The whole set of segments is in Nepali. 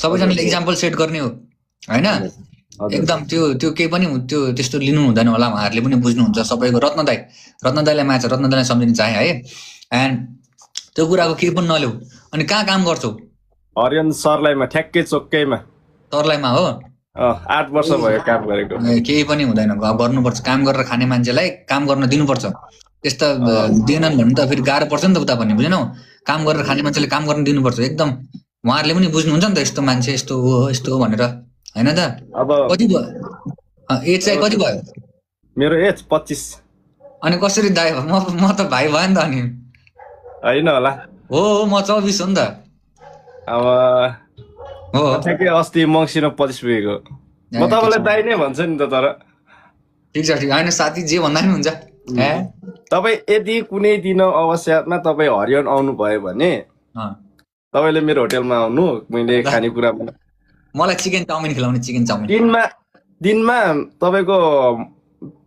सबैजनाले इक्जाम्पल सेट गर्ने हो हैन एकदम त्यो केही पनि त्यो त्यस्तो लिनु हुँदैन होला उहाँहरूले पनि बुझ्नुहुन्छ सबैको रत्न दाइलाई माया छ रत्न दाइलाई सम्झिन चाहे है एन्ड त्यो कुराको केही पनि नलेऊ अनि कहाँ काम गर्छौ हरियन सरलाईमा ठ्याक्कै चोक्कैमा तरलाईमा हो 8 वर्ष भयो काम गरेको केही पनि हुँदैन गर्नुपर्छ काम गरेर खाने मान्छेलाई काम गर्न दिनुपर्छ त्यस्ता दिएनन् भने त फेरि गाह्रो पर्छ नि त उता पनि बुझेनौ काम गरेर खाने मान्छेले काम गर्न दिनुपर्छ एकदम उहाँहरूले पनि बुझ्नुहुन्छ नि त यस्तो मान्छे यस्तो हो भनेर हैन त अब कति भयो एज चाहिँ कति भयो मेरो एज 25 अनि कसरी दाइ म त भाइ भयो नि त अनि हैन होला हो म 24 हो नि त अब हो ठ्याक्कै अस्ति मङ्सिरमा 25 पुगेको म तपाईँलाई दाइ नै भन्छु नि त तर ठिक छ होइन साथी जे भन्दा पनि हुन्छ तपाईँ यदि कुनै दिन अवसरमा तपाईँ हरियन आउनु भयो भने तपाईँले मेरो होटेलमा आउनु मैले खानेकुरा मलाई चिकन चाउमिन खिलाउने चिकन चाउमिन दिनमा तपाईँको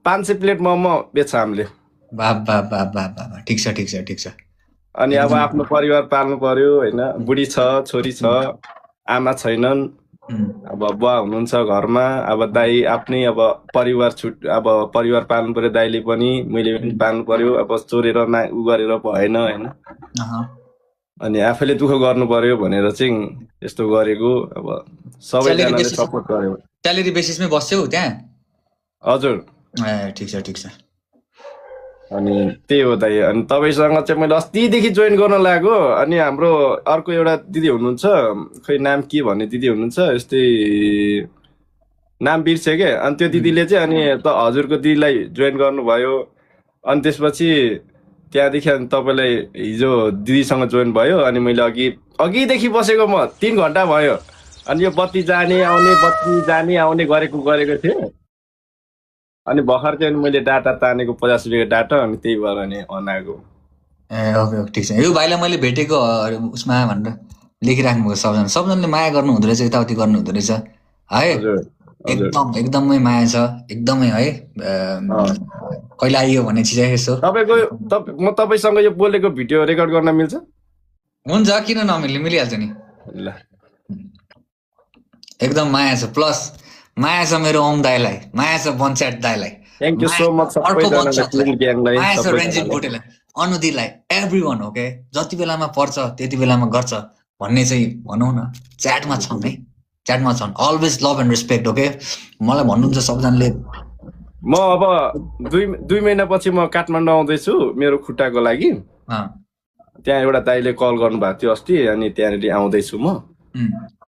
500 प्लेट मोमो बेच्छ हामीले बा ठिक छ अनि अब आफ्नो परिवार पाल्नु पर्यो हैन बुढी छ छोरी छ आमा छैनन् अब बुवा हुनुहुन्छ घरमा अब दाइ आफ्नै अब परिवार पाल्नु पर्यो दाइले पनि मैले पनि पाल्नु पर्यो अब चोरेर उ गरेर भएन हैन अनि आफैले दुःख गर्नु पर्यो भनेर चाहिँ यस्तो गरेको अब सबैजनाले सपोर्ट गर्यो स्यालेरी बेसिसमै बस्छौ त्यहाँ हजुर ठिक छ अनि त्यही हो दाइ अनि तपाईसँग चाहिँ मैले अस्तिदेखि जोइन गर्न लाग्यो अनि हाम्रो अर्को एउटा दिदी हुनुहुन्छ खै नाम के भन्ने दिदी हुनुहुन्छ यस्तै नाम बिर्से के अनि त्यो दिदीले चाहिँ अनि त हजुरको दिदीलाई जोइन गर्नुभयो अनि त्यसपछि त्यहाँदेखि अनि तपाईँलाई हिजो दिदीसँग जोइन भयो अनि मैले अघिदेखि बसेको म 3 घन्टा भयो अनि यो बत्ती जाने आउने गरेको थिएँ अनि भर्खर चाहिँ मैले डाटा तानेको 50 रुपियाँको डाटा अनि त्यही भएर नि अनाएको ओके ठिक छ यो भाइलाई मैले भेटेको उसमा भनेर लेखिराख्नु भएको सबजनाले माया गर्नु हुँदो रहेछ यताउति गर्नु हुँदो रहेछ है एकदमै माया छ एकदमै है कहिले आइयो भन्ने चिज यसो म तपाईसँग यो बोलेको भिडियो रेकर्ड गर्न मिल्छ हुन्छ किन नमिल्ने मिलिहाल्छ नि ल एकदम माया छ प्लस माया छ मेरो ओम दाइलाई माया छ बन्च्याट दाइलाई थ्यांक यू सो मच माया छ रञ्जित भोटेलाई अनुदिलाई एभ्रीवन ओके जति बेलामा पर्छ त्यति बेलामा गर्छ भन्ने चाहिँ भनौँ न च्याटमा छन् always love and respect okay मलाई भन्नुहुन्छ सबजनाले म अब 2 महिनापछि म काठमाडौँ आउँदैछु मेरो खुट्टाको लागि त्यहाँ एउटा दाइले कल गर्नु भएको थियो अस्ति अनि त्यहाँनिर आउँदैछु म